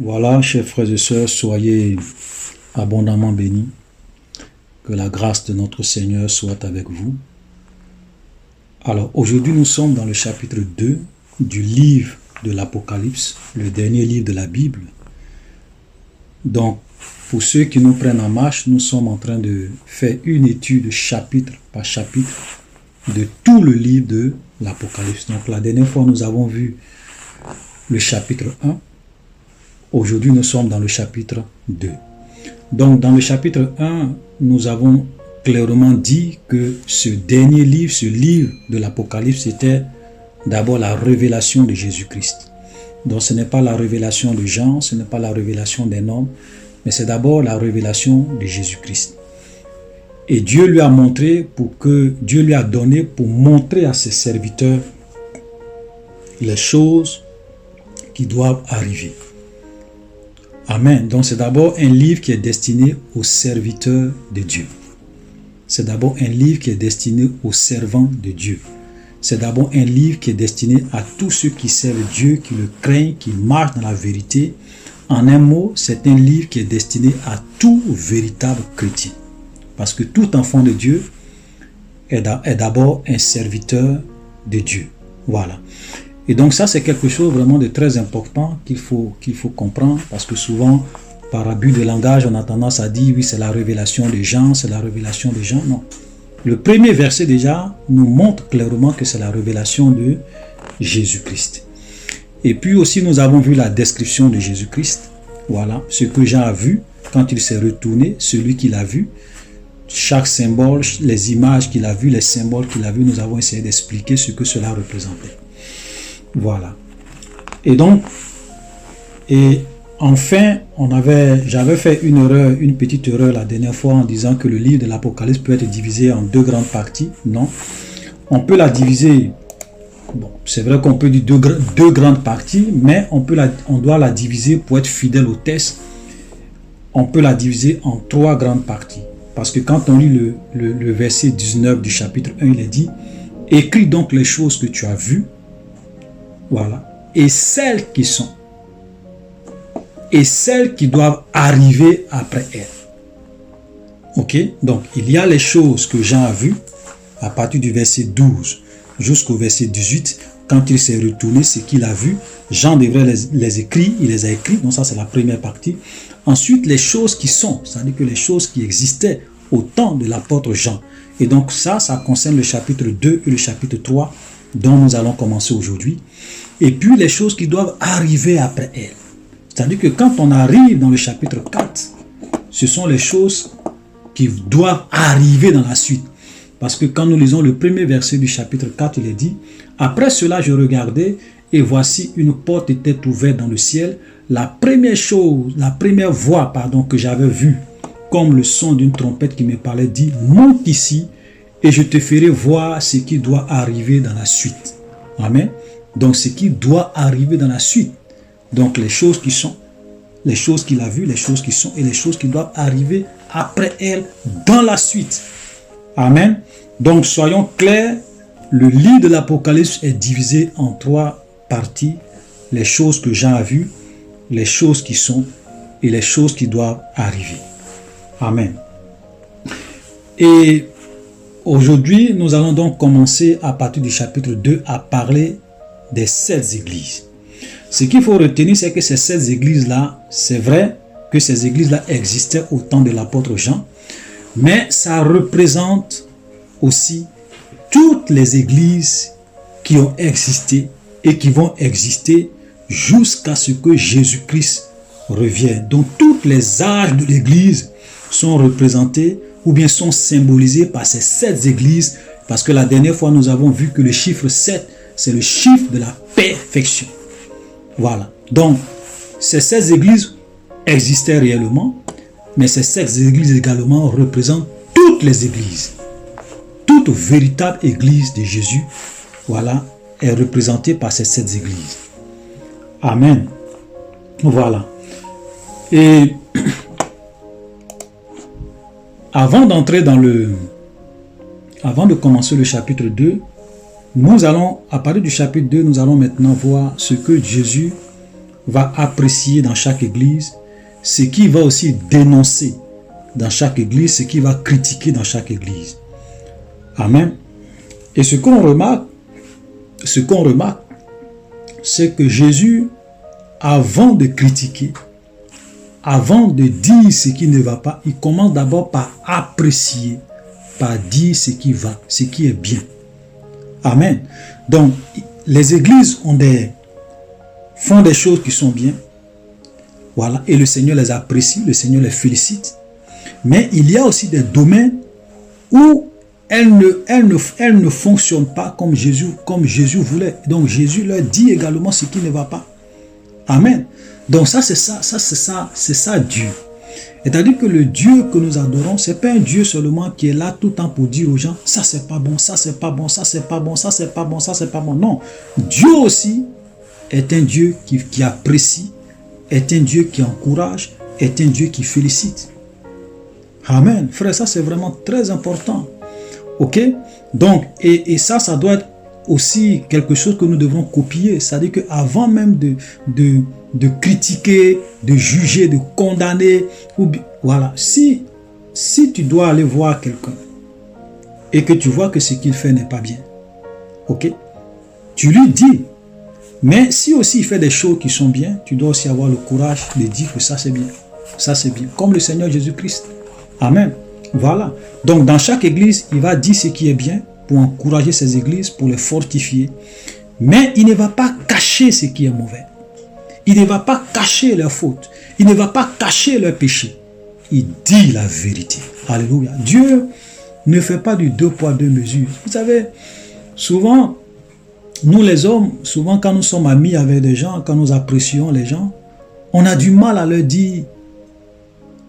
Voilà, chers frères et sœurs, soyez abondamment bénis. Que la grâce de notre Seigneur soit avec vous. Alors, aujourd'hui, nous sommes dans le chapitre 2 du livre de l'Apocalypse, le dernier livre de la Bible. Donc, pour ceux qui nous prennent en marche, nous sommes en train de faire une étude chapitre par chapitre de tout le livre de l'Apocalypse. Donc, la dernière fois, nous avons vu le chapitre 1. Aujourd'hui, nous sommes dans le chapitre 2. Donc, dans le chapitre 1, nous avons clairement dit que ce dernier livre, ce livre de l'Apocalypse, c'était d'abord la révélation de Jésus-Christ. Donc, ce n'est pas la révélation de Jean, ce n'est pas la révélation d'un homme, mais c'est d'abord la révélation de Jésus-Christ. Et Dieu lui a montré Dieu lui a donné pour montrer à ses serviteurs les choses qui doivent arriver. Amen. Donc c'est d'abord un livre qui est destiné aux serviteurs de Dieu. C'est d'abord un livre qui est destiné aux servants de Dieu. C'est d'abord un livre qui est destiné à tous ceux qui servent Dieu, qui le craignent, qui marchent dans la vérité. En un mot, c'est un livre qui est destiné à tout véritable chrétien. Parce que tout enfant de Dieu est d'abord un serviteur de Dieu. Voilà. Et donc ça, c'est quelque chose vraiment de très important qu'il faut comprendre, parce que souvent, par abus de langage, on a tendance à dire, oui, c'est la révélation des gens, c'est la révélation des gens. Non. Le premier verset déjà nous montre clairement que c'est la révélation de Jésus-Christ. Et puis aussi, nous avons vu la description de Jésus-Christ. Voilà, ce que Jean a vu quand il s'est retourné, celui qu'il a vu. Chaque symbole, les images qu'il a vues, les symboles qu'il a vus, nous avons essayé d'expliquer ce que cela représentait. Voilà. Et donc, enfin, j'avais fait une petite erreur la dernière fois en disant que le livre de l'Apocalypse peut être divisé en deux grandes parties. Non. On peut la diviser, bon, c'est vrai qu'on peut dire deux grandes parties, mais on doit la diviser pour être fidèle au texte. On peut la diviser en trois grandes parties. Parce que quand on lit le verset 19 du chapitre 1, il est dit « Écris donc les choses que tu as vues, voilà, et celles qui sont, et celles qui doivent arriver après elles. » Ok, donc il y a les choses que Jean a vues à partir du verset 12 jusqu'au verset 18. Quand il s'est retourné, ce qu'il a vu, Jean devrait les écrire, il les a écrits, donc ça c'est la première partie. Ensuite, les choses qui sont, c'est-à-dire que les choses qui existaient au temps de l'apôtre Jean. Et donc ça concerne le chapitre 2 et le chapitre 3 dont nous allons commencer aujourd'hui. Et puis les choses qui doivent arriver après elles. C'est-à-dire que quand on arrive dans le chapitre 4, ce sont les choses qui doivent arriver dans la suite. Parce que quand nous lisons le premier verset du chapitre 4, il est dit « Après cela, je regardais, et voici une porte était ouverte dans le ciel. La première voix que j'avais vue, comme le son d'une trompette qui me parlait, dit « Monte ici, et je te ferai voir ce qui doit arriver dans la suite. » Amen. Donc, ce qui doit arriver dans la suite. Donc, les choses qui sont, les choses qu'il a vues, les choses qui sont et les choses qui doivent arriver après elles dans la suite. Amen. Donc, soyons clairs, le livre de l'Apocalypse est divisé en trois parties. Les choses que Jean a vues, les choses qui sont et les choses qui doivent arriver. Amen. Et aujourd'hui, nous allons donc commencer à partir du chapitre 2 à parler des 7 églises. Ce qu'il faut retenir, c'est que ces 7 églises-là, c'est vrai que ces églises-là existaient au temps de l'apôtre Jean, mais ça représente aussi toutes les églises qui ont existé et qui vont exister jusqu'à ce que Jésus-Christ revienne. Donc, tous les âges de l'église sont représentés ou bien sont symbolisés par ces 7 églises, parce que la dernière fois, nous avons vu que le chiffre 7, c'est le chiffre de la perfection. Voilà. Donc, ces 7 églises existaient réellement, mais ces 7 églises également représentent toutes les églises. Toute véritable église de Jésus, voilà, est représentée par ces 7 églises. Amen. Voilà. Et avant de commencer le chapitre 2, nous allons, à partir du chapitre 2, nous allons maintenant voir ce que Jésus va apprécier dans chaque église, ce qu'il va aussi dénoncer dans chaque église, ce qu'il va critiquer dans chaque église. Amen. Et ce qu'on remarque, c'est que Jésus, avant de critiquer, avant de dire ce qui ne va pas, il commence d'abord par apprécier, par dire ce qui va, ce qui est bien. Amen. Donc, les églises font des choses qui sont bien. Voilà. Et le Seigneur les apprécie, le Seigneur les félicite. Mais il y a aussi des domaines où elles ne fonctionnent pas comme Jésus voulait. Donc, Jésus leur dit également ce qui ne va pas. Amen. Donc, c'est ça Dieu. C'est-à-dire que le Dieu que nous adorons, ce n'est pas un Dieu seulement qui est là tout le temps pour dire aux gens, ça c'est pas bon, ça c'est pas bon, ça c'est pas bon, ça c'est pas bon, ça c'est pas bon. Non. Dieu aussi est un Dieu qui apprécie, est un Dieu qui encourage, est un Dieu qui félicite. Amen. Frère, ça c'est vraiment très important. Ok? Donc, et ça doit être aussi quelque chose que nous devrons copier. C'est-à-dire qu'avant même de critiquer, de juger, de condamner, voilà, si tu dois aller voir quelqu'un et que tu vois que ce qu'il fait n'est pas bien, ok? Tu lui dis. Mais si aussi il fait des choses qui sont bien, tu dois aussi avoir le courage de dire que ça c'est bien. Ça c'est bien. Comme le Seigneur Jésus-Christ. Amen. Voilà. Donc dans chaque église, il va dire ce qui est bien pour encourager ces églises, pour les fortifier. Mais il ne va pas cacher ce qui est mauvais. Il ne va pas cacher leurs fautes. Il ne va pas cacher leurs péchés. Il dit la vérité. Alléluia. Dieu ne fait pas du 2 poids 2 mesures. Vous savez, souvent, nous les hommes, souvent quand nous sommes amis avec des gens, quand nous apprécions les gens, on a du mal à leur dire,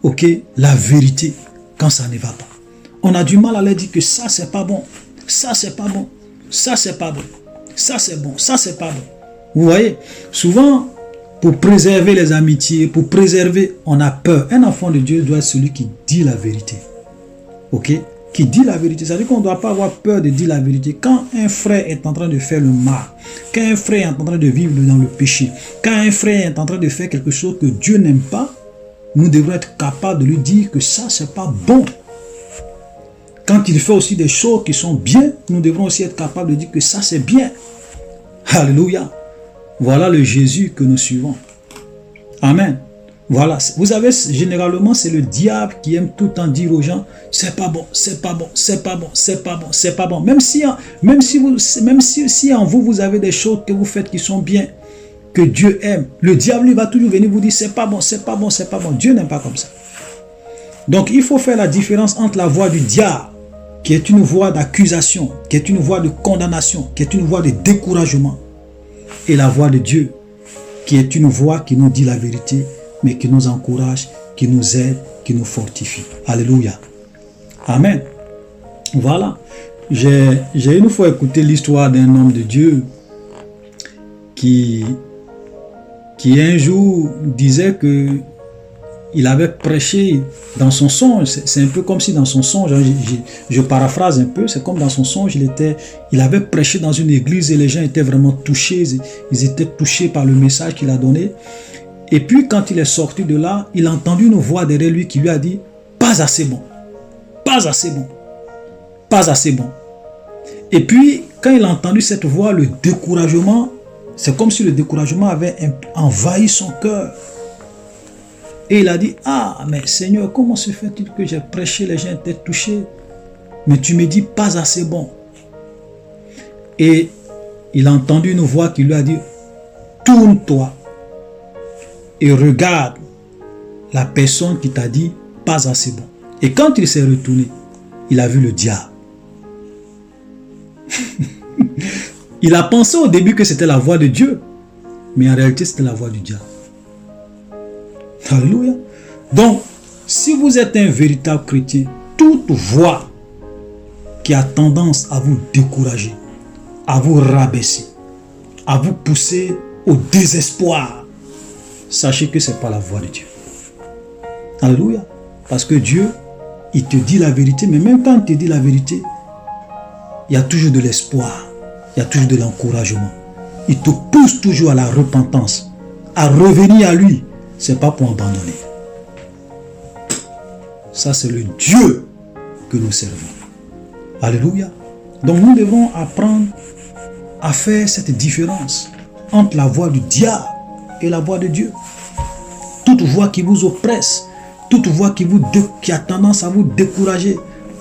ok, la vérité quand ça ne va pas. On a du mal à leur dire que ça c'est pas bon, ça c'est pas bon, ça c'est pas bon, ça c'est bon, ça c'est pas bon. Vous voyez, souvent, pour préserver les amitiés, pour préserver, on a peur. Un enfant de Dieu doit être celui qui dit la vérité. Ok? Qui dit la vérité. C'est-à-dire qu'on ne doit pas avoir peur de dire la vérité. Quand un frère est en train de faire le mal, quand un frère est en train de vivre dans le péché, quand un frère est en train de faire quelque chose que Dieu n'aime pas, nous devons être capables de lui dire que ça, c'est pas bon. Quand il fait aussi des choses qui sont bien, nous devrons aussi être capables de dire que ça, c'est bien. Alléluia. Voilà le Jésus que nous suivons. Amen. Voilà. Vous savez, généralement, c'est le diable qui aime tout le temps dire aux gens, c'est pas bon, c'est pas bon, c'est pas bon, c'est pas bon, c'est pas bon. Même si en vous, vous avez des choses que vous faites qui sont bien, que Dieu aime, le diable lui va toujours venir vous dire, c'est pas bon, c'est pas bon, c'est pas bon. Dieu n'aime pas comme ça. Donc, il faut faire la différence entre la voix du diable, qui est une voix d'accusation, qui est une voix de condamnation, qui est une voix de découragement, et la voix de Dieu, qui est une voix qui nous dit la vérité, mais qui nous encourage, qui nous aide, qui nous fortifie. Alléluia. Amen. Voilà. J'ai une fois écouté l'histoire d'un homme de Dieu qui un jour disait que il avait prêché dans son songe. C'est un peu comme si dans son songe, je paraphrase un peu, c'est comme dans son songe, il avait prêché dans une église et les gens étaient vraiment touchés, ils étaient touchés par le message qu'il a donné. Et puis quand il est sorti de là, il a entendu une voix derrière lui qui lui a dit, pas assez bon, pas assez bon, pas assez bon. Et puis quand il a entendu cette voix, le découragement, c'est comme si le découragement avait envahi son cœur. Et il a dit, ah, mais Seigneur, comment se fait-il que j'ai prêché, les gens étaient touchés, mais tu me dis pas assez bon. Et il a entendu une voix qui lui a dit, tourne-toi et regarde la personne qui t'a dit pas assez bon. Et quand il s'est retourné, il a vu le diable. Il a pensé au début que c'était la voix de Dieu, mais en réalité c'était la voix du diable. Alléluia. Donc, si vous êtes un véritable chrétien, toute voix qui a tendance à vous décourager, à vous rabaisser, à vous pousser au désespoir, sachez que ce n'est pas la voix de Dieu. Alléluia. Parce que Dieu, il te dit la vérité, mais même quand il te dit la vérité, il y a toujours de l'espoir, il y a toujours de l'encouragement. Il te pousse toujours à la repentance, à revenir à lui, ce n'est pas pour abandonner. Ça, c'est le Dieu que nous servons. Alléluia. Donc, nous devons apprendre à faire cette différence entre la voix du diable et la voix de Dieu. Toute voix qui vous oppresse, toute voix qui a tendance à vous décourager,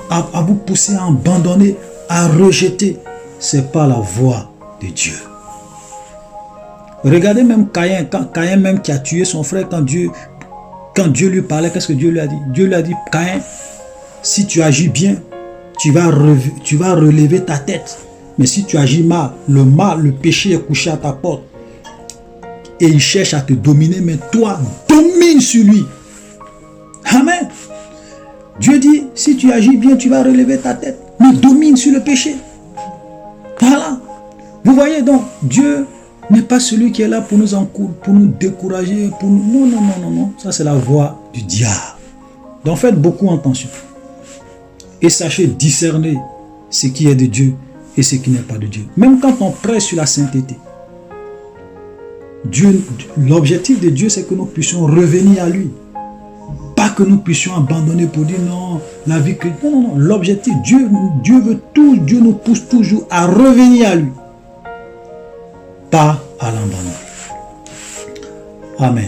à vous pousser à abandonner, à rejeter, ce n'est pas la voix de Dieu. Regardez même Caïn, quand Caïn même qui a tué son frère, quand Dieu lui parlait, qu'est-ce que Dieu lui a dit? Dieu lui a dit, Caïn, si tu agis bien, tu vas relever ta tête. Mais si tu agis mal, le péché est couché à ta porte. Et il cherche à te dominer, mais toi, domine sur lui. Amen. Dieu dit, si tu agis bien, tu vas relever ta tête. Mais domine sur le péché. Voilà. Vous voyez donc, Dieu n'est pas celui qui est là pour nous décourager, pour nous... Non. Ça, c'est la voix du diable. Donc, faites beaucoup attention. Et sachez discerner ce qui est de Dieu et ce qui n'est pas de Dieu. Même quand on prêche sur la sainteté, l'objectif de Dieu, c'est que nous puissions revenir à lui. Pas que nous puissions abandonner pour dire non, la vie chrétienne. Non. L'objectif, Dieu nous pousse toujours à revenir à lui. Pas à l'abandon. Amen.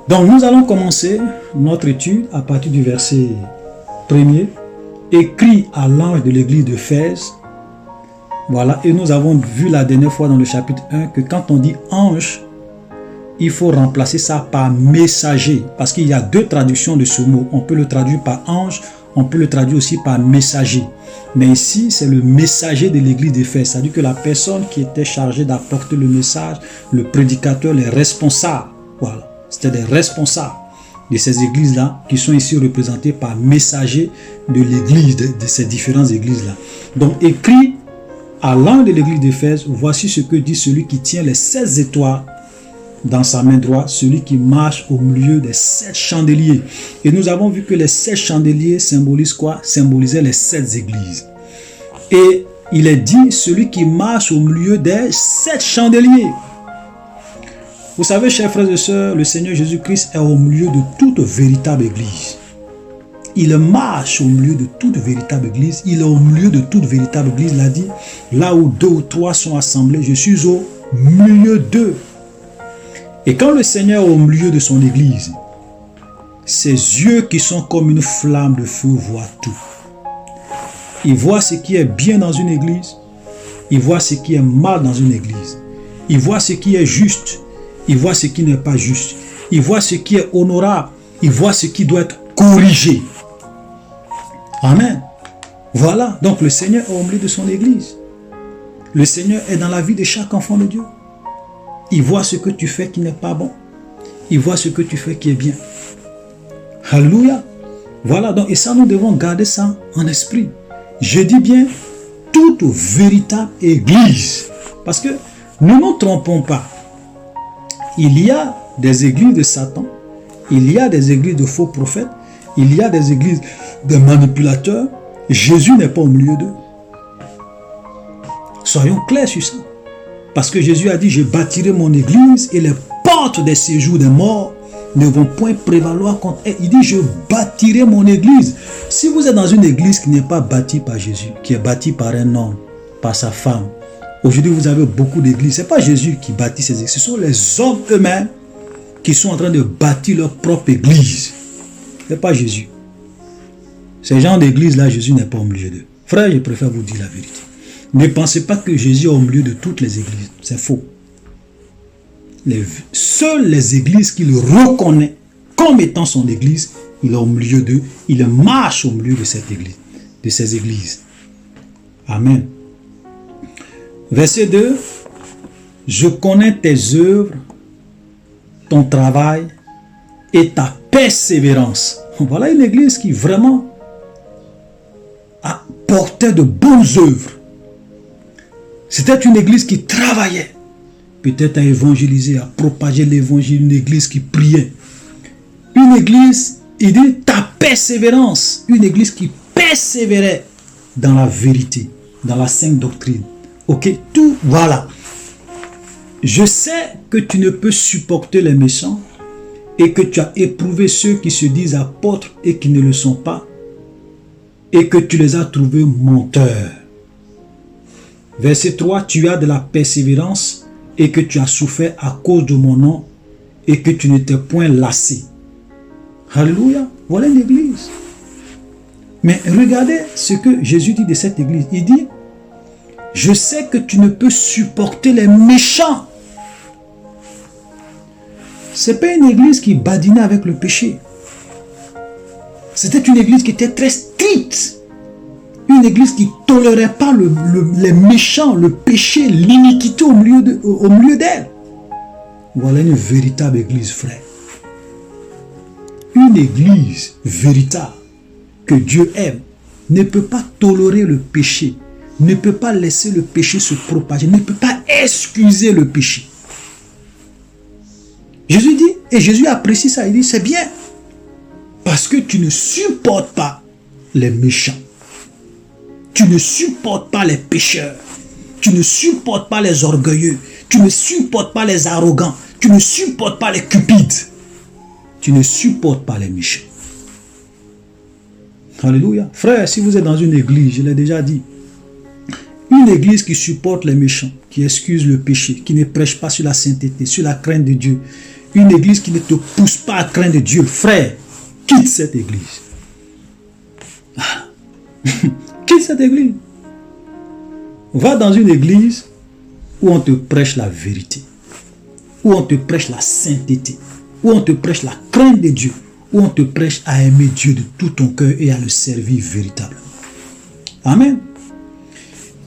Donc nous allons commencer notre étude à partir du verset 1er, écrit à l'ange de l'église d'Éphèse. Voilà, et nous avons vu la dernière fois dans le chapitre 1 que quand on dit ange, il faut remplacer ça par messager, parce qu'il y a deux traductions de ce mot. On peut le traduire par ange, on peut le traduire aussi par messager. Mais ici, c'est le messager de l'église d'Éphèse, c'est-à-dire que la personne qui était chargée d'apporter le message, le prédicateur, les responsables, voilà, c'était des responsables de ces églises-là qui sont ici représentés par messagers de l'église, de ces différentes églises-là. Donc, écrit à l'ange de l'église d'Éphèse, voici ce que dit celui qui tient les 16 étoiles dans sa main droite, celui qui marche au milieu des 7 chandeliers. Et nous avons vu que les 7 chandeliers symbolisent quoi? Symbolisaient les 7 églises. Et il est dit, celui qui marche au milieu des 7 chandeliers. Vous savez, chers frères et sœurs, le Seigneur Jésus-Christ est au milieu de toute véritable église. Il marche au milieu de toute véritable église. Il est au milieu de toute véritable église. Il a dit, là où 2 ou 3 sont assemblés, je suis au milieu d'eux. Et quand le Seigneur est au milieu de son église, ses yeux qui sont comme une flamme de feu voient tout. Il voit ce qui est bien dans une église. Il voit ce qui est mal dans une église. Il voit ce qui est juste. Il voit ce qui n'est pas juste. Il voit ce qui est honorable. Il voit ce qui doit être corrigé. Amen. Voilà. Donc le Seigneur est au milieu de son église. Le Seigneur est dans la vie de chaque enfant de Dieu. Il voit ce que tu fais qui n'est pas bon. Il voit ce que tu fais qui est bien. Alléluia. Voilà. Donc, et ça, nous devons garder ça en esprit. Je dis bien toute véritable église. Parce que ne nous trompons pas. Il y a des églises de Satan. Il y a des églises de faux prophètes. Il y a des églises de manipulateurs. Jésus n'est pas au milieu d'eux. Soyons clairs sur ça. Parce que Jésus a dit, je bâtirai mon église et les portes des séjours des morts ne vont point prévaloir contre elle. Il dit, je bâtirai mon église. Si vous êtes dans une église qui n'est pas bâtie par Jésus, qui est bâtie par un homme, par sa femme, aujourd'hui vous avez beaucoup d'églises. Ce n'est pas Jésus qui bâtit ces églises, ce sont les hommes eux-mêmes qui sont en train de bâtir leur propre église. Ce n'est pas Jésus. Ces gens d'église-là, Jésus n'est pas au milieu d'eux. Frère, je préfère vous dire la vérité. Ne pensez pas que Jésus est au milieu de toutes les églises. C'est faux. Seules les églises qu'il reconnaît comme étant son église, il est au milieu d'eux. Il marche au milieu de cette église, de ces églises. Amen. Verset 2. Je connais tes œuvres, ton travail et ta persévérance. Voilà une église qui vraiment portait de bonnes œuvres. C'était une église qui travaillait, peut-être à évangéliser, à propager l'évangile, une église qui priait. Une église, il dit, ta persévérance, une église qui persévérait dans la vérité, dans la sainte doctrine. Ok, tout, voilà. je sais que tu ne peux supporter les méchants et que tu as éprouvé ceux qui se disent apôtres et qui ne le sont pas et que tu les as trouvés menteurs. Verset 3, tu as de la persévérance et que tu as souffert à cause de mon nom et que tu ne t'es point lassé. Alléluia, voilà une église. Mais regardez ce que Jésus dit de cette église. Il dit, je sais que tu ne peux supporter les méchants. Ce n'est pas une église qui badinait avec le péché. C'était une église qui était très stricte. Une église qui ne tolérait pas les méchants, le péché, l'iniquité au milieu d'elle. Voilà une véritable église, frère. Une église véritable que Dieu aime ne peut pas tolérer le péché, ne peut pas laisser le péché se propager, ne peut pas excuser le péché. Jésus dit, et Jésus apprécie ça, il dit, c'est bien, parce que tu ne supportes pas les méchants. Tu ne supportes pas les pécheurs. Tu ne supportes pas les orgueilleux. Tu ne supportes pas les arrogants. Tu ne supportes pas les cupides. Tu ne supportes pas les méchants. Alléluia. Frère, si vous êtes dans une église, je l'ai déjà dit, une église qui supporte les méchants, qui excuse le péché, qui ne prêche pas sur la sainteté, sur la crainte de Dieu, une église qui ne te pousse pas à craindre Dieu, frère, quitte cette église. Quitte cette église. Va dans une église où on te prêche la vérité, où on te prêche la sainteté, où on te prêche la crainte de Dieu, où on te prêche à aimer Dieu de tout ton cœur et à le servir véritablement. Amen.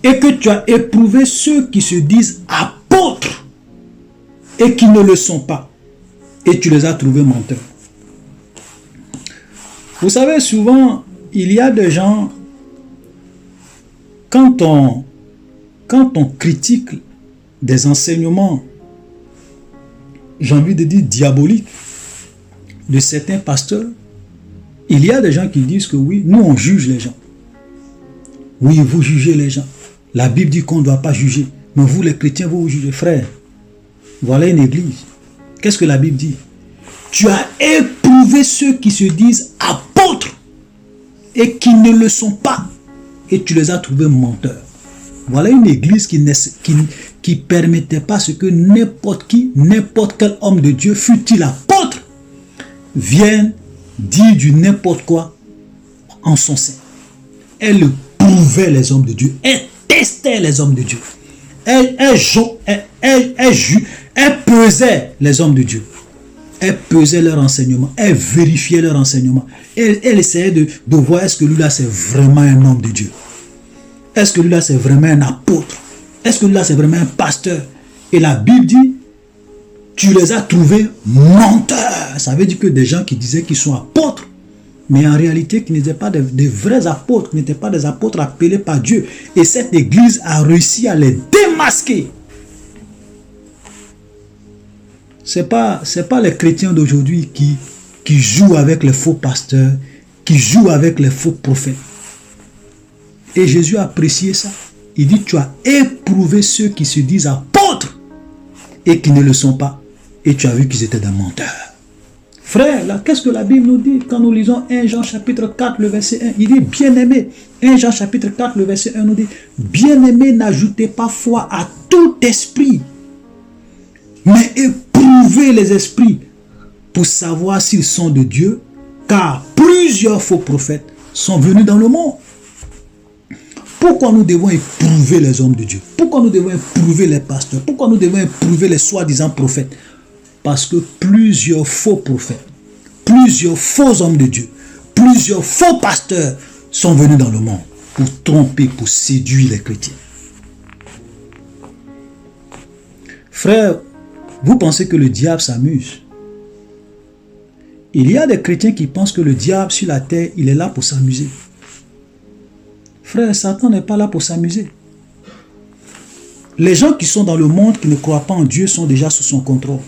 Et que tu as éprouvé ceux qui se disent apôtres et qui ne le sont pas, et tu les as trouvés menteurs. Vous savez, souvent, il y a des gens, quand on critique des enseignements, j'ai envie de dire diaboliques, de certains pasteurs, il y a des gens qui disent que oui, nous on juge les gens. Oui, vous jugez les gens. La Bible dit qu'on ne doit pas juger. Mais vous les chrétiens, vous jugez. Frère, voilà une église. Qu'est-ce que la Bible dit? Tu as éprouvé ceux qui se disent apôtres et qui ne le sont pas. Et tu les as trouvés menteurs. Voilà une église qui permettait pas ce que n'importe qui, n'importe quel homme de Dieu, fût-il apôtre, vienne dire du n'importe quoi en son sein. Elle prouvait les hommes de Dieu. Elle testait les hommes de Dieu. Elle pesait les hommes de Dieu. Elle pesait leur enseignement. Elle vérifiait leur enseignement. Elle essayait de voir est-ce que lui là c'est vraiment un homme de Dieu. Est-ce que lui là c'est vraiment un apôtre? Est-ce que lui là c'est vraiment un pasteur? Et la Bible dit, tu les as trouvés menteurs. Ça veut dire que des gens qui disaient qu'ils sont apôtres, mais en réalité qui n'étaient pas des vrais apôtres, qui n'étaient pas des apôtres appelés par Dieu. Et cette église a réussi à les démasquer. C'est pas les chrétiens d'aujourd'hui qui jouent avec les faux pasteurs, qui jouent avec les faux prophètes. Et Jésus a apprécié ça. Il dit, tu as éprouvé ceux qui se disent apôtres et qui ne le sont pas. Et tu as vu qu'ils étaient des menteurs. Frère, là, qu'est-ce que la Bible nous dit quand nous lisons 1 Jean chapitre 4, le verset 1? Il dit, bien-aimé, 1 Jean chapitre 4, le verset 1 nous dit, bien-aimé, n'ajoutez pas foi à tout esprit, mais éprouvez les esprits pour savoir s'ils sont de Dieu, car plusieurs faux prophètes sont venus dans le monde. Pourquoi nous devons éprouver les hommes de Dieu? Pourquoi nous devons éprouver les pasteurs? Pourquoi nous devons éprouver les soi-disant prophètes? Parce que plusieurs faux prophètes, plusieurs faux hommes de Dieu, plusieurs faux pasteurs sont venus dans le monde pour tromper, pour séduire les chrétiens. Frère, vous pensez que le diable s'amuse? Il y a des chrétiens qui pensent que le diable sur la terre, il est là pour s'amuser. Frère, Satan n'est pas là pour s'amuser. Les gens qui sont dans le monde, qui ne croient pas en Dieu, sont déjà sous son contrôle.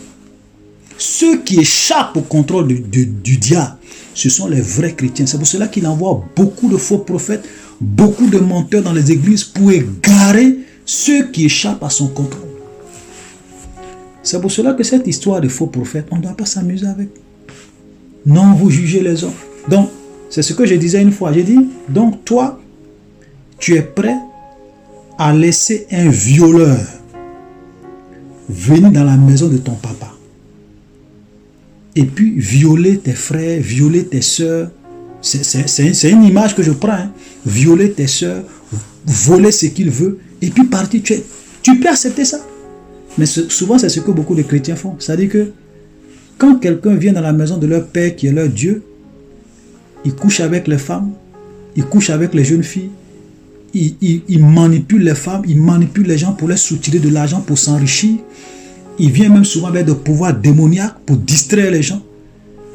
Ceux qui échappent au contrôle du diable, ce sont les vrais chrétiens. C'est pour cela qu'il envoie beaucoup de faux prophètes, beaucoup de menteurs dans les églises pour égarer ceux qui échappent à son contrôle. C'est pour cela que cette histoire de faux prophètes, on ne doit pas s'amuser avec. Non, vous jugez les hommes. Donc, c'est ce que je disais une fois. J'ai dit, donc toi, tu es prêt à laisser un violeur venir dans la maison de ton papa et puis violer tes frères, violer tes soeurs. C'est une image que je prends. Hein. Violer tes soeurs, voler ce qu'il veut et puis partir. Tu peux accepter ça. Mais souvent, c'est ce que beaucoup de chrétiens font. C'est-à-dire que quand quelqu'un vient dans la maison de leur père qui est leur Dieu, il couche avec les femmes, il couche avec les jeunes filles, il manipule les femmes, il manipule les gens pour les soutirer de l'argent, pour s'enrichir. Il vient même souvent avec des pouvoirs démoniaques pour distraire les gens.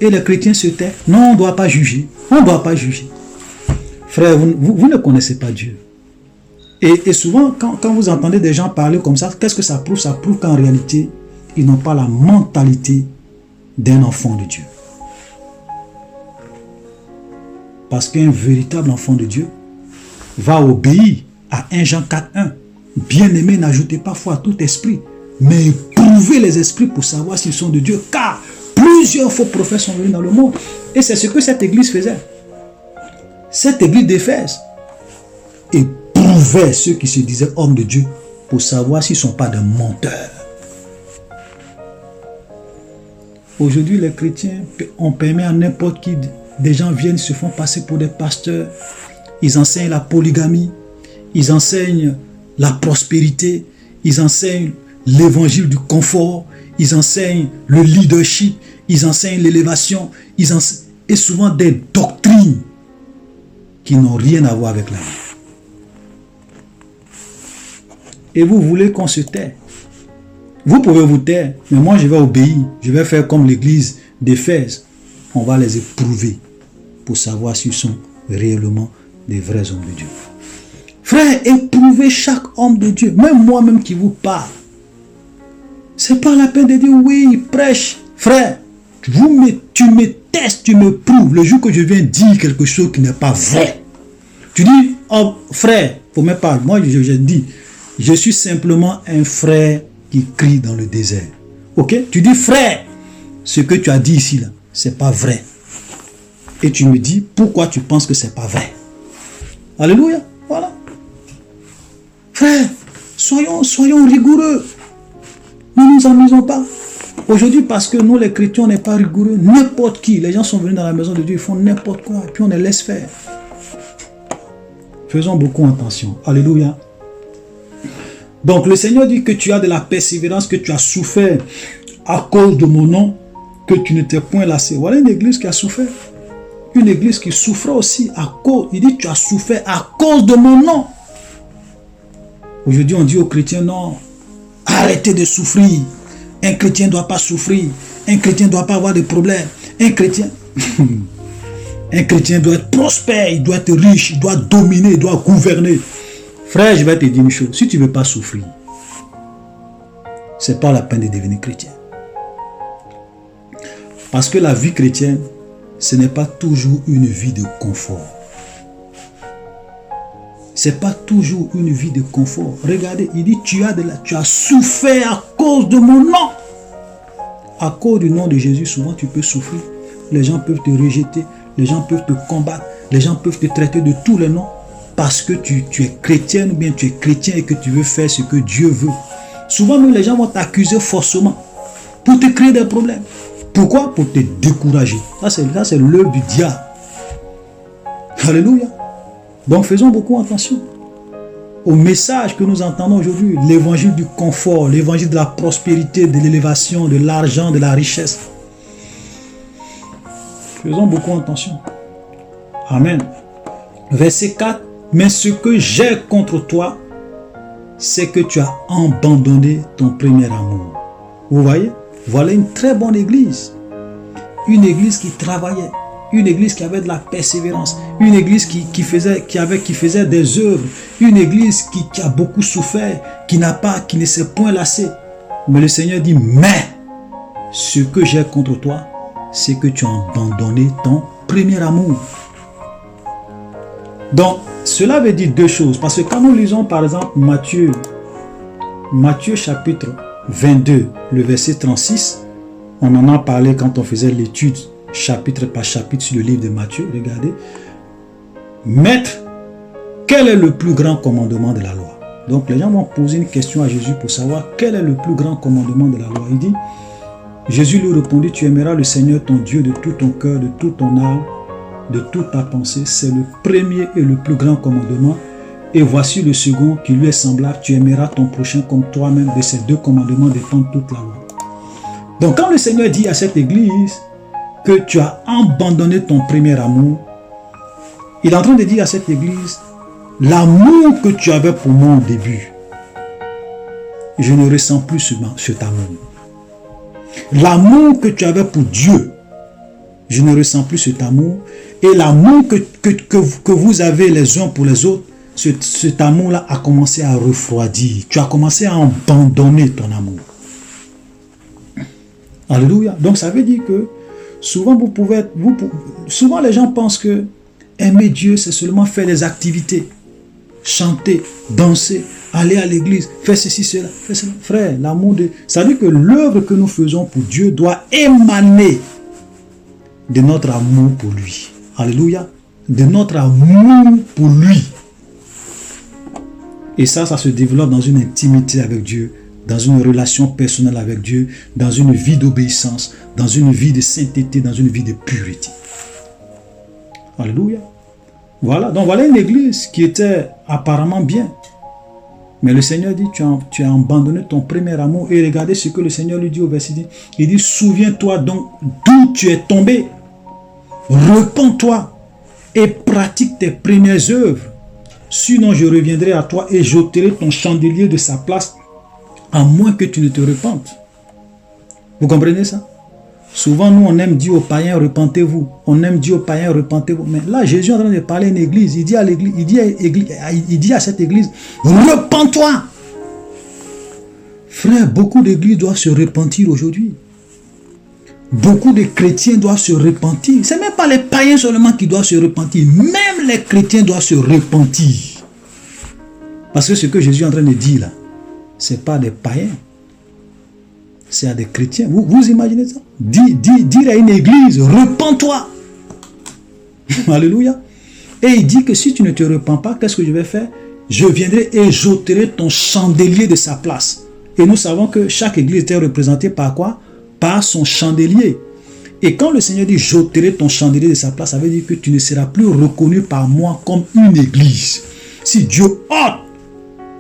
Et les chrétiens se taisent. Non, on ne doit pas juger. On ne doit pas juger. Frère, vous ne connaissez pas Dieu. Et souvent, quand vous entendez des gens parler comme ça, qu'est-ce que ça prouve? Ça prouve qu'en réalité, ils n'ont pas la mentalité d'un enfant de Dieu. Parce qu'un véritable enfant de Dieu va obéir à 1 Jean 4:1. Bien-aimé, n'ajoutez pas foi à tout esprit, mais éprouvez les esprits pour savoir s'ils sont de Dieu, car plusieurs faux prophètes sont venus dans le monde. Et c'est ce que cette église faisait. Cette église d'Éphèse éprouvait ceux qui se disaient hommes de Dieu pour savoir s'ils ne sont pas des menteurs. Aujourd'hui, les chrétiens, on permet à n'importe qui, des gens viennent, se font passer pour des pasteurs. Ils enseignent la polygamie, ils enseignent la prospérité, ils enseignent l'évangile du confort, ils enseignent le leadership, ils enseignent l'élévation, et souvent des doctrines qui n'ont rien à voir avec la vie. Et vous voulez qu'on se taise. Vous pouvez vous taire, mais moi je vais obéir, je vais faire comme l'église d'Éphèse. On va les éprouver pour savoir s'ils sont réellement des vrais hommes de Dieu. Frère, éprouvez chaque homme de Dieu, même moi-même qui vous parle. C'est pas la peine de dire oui, prêche. Frère, tu me testes, tu me prouves. Le jour que je viens dire quelque chose qui n'est pas vrai, tu dis, oh frère, faut même pas. Moi je dis, je suis simplement un frère qui crie dans le désert. Ok? Tu dis, frère, ce que tu as dit ici, là, c'est pas vrai. Et tu me dis, pourquoi tu penses que c'est pas vrai? Alléluia. Voilà. Frère, soyons rigoureux. Ne nous amusons pas. Aujourd'hui, parce que nous, les chrétiens, on n'est pas rigoureux, n'importe qui, les gens sont venus dans la maison de Dieu, ils font n'importe quoi, et puis on les laisse faire. Faisons beaucoup attention. Alléluia. Donc, le Seigneur dit que tu as de la persévérance, que tu as souffert à cause de mon nom, que tu ne t'es point lassé. Voilà une église qui a souffert. Une église qui souffrait aussi à cause. Il dit, tu as souffert à cause de mon nom. Aujourd'hui, on dit aux chrétiens, non, arrêtez de souffrir. Un chrétien ne doit pas souffrir. Un chrétien ne doit pas avoir de problèmes. Un chrétien doit être prospère, il doit être riche, il doit dominer, il doit gouverner. Frère, je vais te dire une chose. Si tu ne veux pas souffrir, ce n'est pas la peine de devenir chrétien. Parce que la vie chrétienne, ce n'est pas toujours une vie de confort. Ce n'est pas toujours une vie de confort. Regardez, il dit, tu as souffert à cause de mon nom. À cause du nom de Jésus, souvent tu peux souffrir. Les gens peuvent te rejeter, les gens peuvent te combattre, les gens peuvent te traiter de tous les noms. Parce que tu es chrétienne ou bien tu es chrétien et que tu veux faire ce que Dieu veut. Souvent, même les gens vont t'accuser forcément pour te créer des problèmes. Pourquoi? Pour te décourager. Ça, c'est l'œuvre du diable. Alléluia. Donc, faisons beaucoup attention au message que nous entendons aujourd'hui. L'évangile du confort, l'évangile de la prospérité, de l'élévation, de l'argent, de la richesse. Faisons beaucoup attention. Amen. Verset 4. Mais ce que j'ai contre toi, c'est que tu as abandonné ton premier amour. Vous voyez? Voilà une très bonne église. Une église qui travaillait. Une église qui avait de la persévérance. Une église qui faisait des œuvres. Une église qui a beaucoup souffert. Qui ne s'est point lassée. Mais le Seigneur dit, mais ce que j'ai contre toi, c'est que tu as abandonné ton premier amour. Donc, cela veut dire deux choses. Parce que quand nous lisons par exemple Matthieu chapitre 22, le verset 36, on en a parlé quand on faisait l'étude chapitre par chapitre sur le livre de Matthieu. Regardez. Maître, quel est le plus grand commandement de la loi? Donc les gens vont poser une question à Jésus pour savoir quel est le plus grand commandement de la loi. Il dit, Jésus lui répondit, tu aimeras le Seigneur ton Dieu de tout ton cœur, de toute ton âme, de toute ta pensée. C'est le premier et le plus grand commandement. Et voici le second qui lui est semblable, tu aimeras ton prochain comme toi-même. De ces deux commandements dépend toute la loi. Donc quand le Seigneur dit à cette église que tu as abandonné ton premier amour, il est en train de dire à cette église, l'amour que tu avais pour moi au début, je ne ressens plus cet amour. L'amour que tu avais pour Dieu, je ne ressens plus cet amour. Et l'amour que vous avez les uns pour les autres, cet amour-là a commencé à refroidir. Tu as commencé à abandonner ton amour. Alléluia. Donc ça veut dire que souvent souvent les gens pensent que aimer Dieu, c'est seulement faire des activités. Chanter, danser, aller à l'église, faire ceci, cela. Frère, l'amour de... Ça veut dire que l'œuvre que nous faisons pour Dieu doit émaner de notre amour pour lui. Alléluia. De notre amour pour lui. Et ça se développe dans une intimité avec Dieu, dans une relation personnelle avec Dieu, dans une vie d'obéissance, dans une vie de sainteté, dans une vie de pureté. Alléluia. Voilà, donc voilà une église qui était apparemment bien. Mais le Seigneur dit, tu as abandonné ton premier amour. Et regardez ce que le Seigneur lui dit au verset 10. Il dit, souviens-toi donc d'où tu es tombé. Repens-toi et pratique tes premières œuvres. Sinon, je reviendrai à toi et j'ôterai ton chandelier de sa place, à moins que tu ne te repentes. Vous comprenez ça? Souvent, nous, on aime dire aux païens, repentez-vous. On aime dire aux païens, repentez-vous. Mais là, Jésus est en train de parler à une église. Il dit à l'église, il dit à cette église, repens-toi. Frère, beaucoup d'églises doivent se repentir aujourd'hui. Beaucoup de chrétiens doivent se repentir. Ce n'est même pas les païens seulement qui doivent se repentir. Même les chrétiens doivent se repentir. Parce que ce que Jésus est en train de dire là, ce n'est pas des païens. C'est à des chrétiens. Vous imaginez ça? Dire à une église, repens-toi. Alléluia. Et il dit que si tu ne te repens pas, qu'est-ce que je vais faire? Je viendrai et j'ôterai ton chandelier de sa place. Et nous savons que chaque église était représentée par quoi? Par son chandelier. Et quand le Seigneur dit j'ôterai ton chandelier de sa place, ça veut dire que tu ne seras plus reconnu par moi comme une église. Si Dieu ôte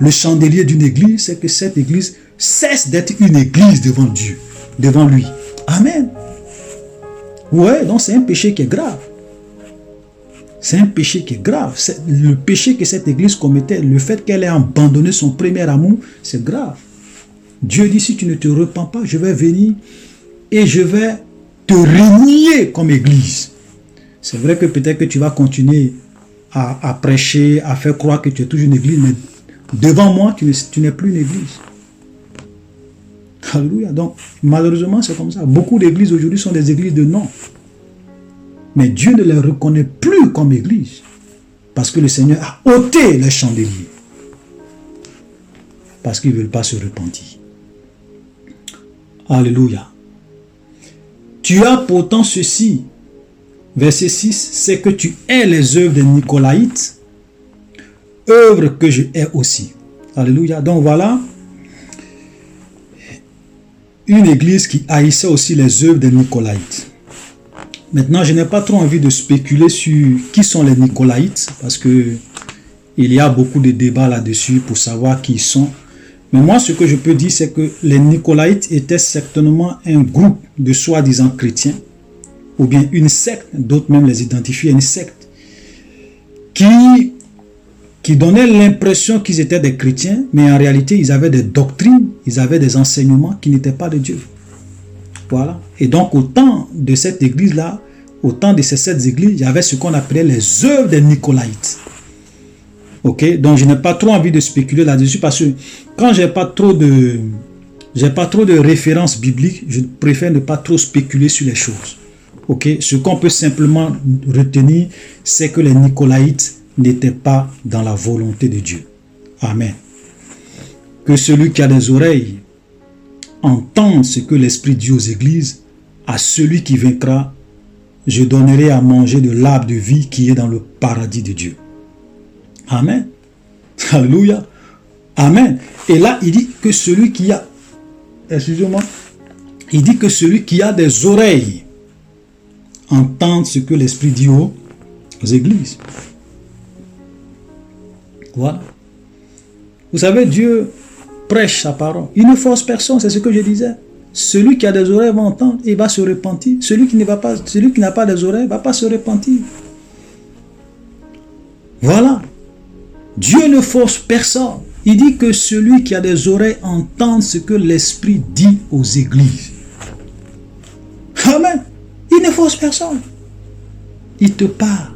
le chandelier d'une église, c'est que cette église cesse d'être une église devant Dieu, devant lui. Amen. Ouais, donc c'est un péché qui est grave. C'est un péché qui est grave. Le péché que cette église commettait, le fait qu'elle ait abandonné son premier amour, c'est grave. Dieu dit, si tu ne te repens pas, je vais venir et je vais te renier comme église. C'est vrai que peut-être que tu vas continuer à prêcher, à faire croire que tu es toujours une église, mais devant moi, tu n'es plus une église. Alléluia. Donc, malheureusement, c'est comme ça. Beaucoup d'églises aujourd'hui sont des églises de nom. Mais Dieu ne les reconnaît plus comme église. Parce que le Seigneur a ôté les chandeliers. Parce qu'ils ne veulent pas se repentir. Alléluia. Tu as pourtant ceci. Verset 6. C'est que tu hais les œuvres des Nicolaïtes. Œuvres que je hais aussi. Alléluia. Donc voilà. Une église qui haïssait aussi les œuvres des Nicolaïtes. Maintenant, je n'ai pas trop envie de spéculer sur qui sont les Nicolaïtes, parce que il y a beaucoup de débats là-dessus pour savoir qui ils sont. Mais moi, ce que je peux dire, c'est que les Nicolaïtes étaient certainement un groupe de soi-disant chrétiens, ou bien une secte, d'autres même les identifient à une secte, qui donnait l'impression qu'ils étaient des chrétiens, mais en réalité, ils avaient des doctrines, ils avaient des enseignements qui n'étaient pas de Dieu. Voilà. Et donc, au temps de cette église-là, au temps de ces 7 églises, il y avait ce qu'on appelait les œuvres des Nicolaïtes. Ok? Donc, je n'ai pas trop envie de spéculer là-dessus parce que quand j'ai pas trop de références bibliques, je préfère ne pas trop spéculer sur les choses. Ok? Ce qu'on peut simplement retenir, c'est que les Nicolaïtes n'étaient pas dans la volonté de Dieu. Amen. Que celui qui a des oreilles entendre ce que l'Esprit dit aux églises, à celui qui vaincra, je donnerai à manger de l'arbre de vie qui est dans le paradis de Dieu. Amen. Alléluia. Amen. Et là, il dit que celui qui a, excusez-moi, il dit que celui qui a des oreilles entende ce que l'Esprit dit aux églises. Voilà. Vous savez, Dieu prêche sa parole. Il ne force personne, c'est ce que je disais. Celui qui a des oreilles va entendre et va se repentir. Celui qui n'a pas des oreilles ne va pas se repentir. Voilà. Dieu ne force personne. Il dit que celui qui a des oreilles entende ce que l'Esprit dit aux églises. Amen. Il ne force personne. Il te parle.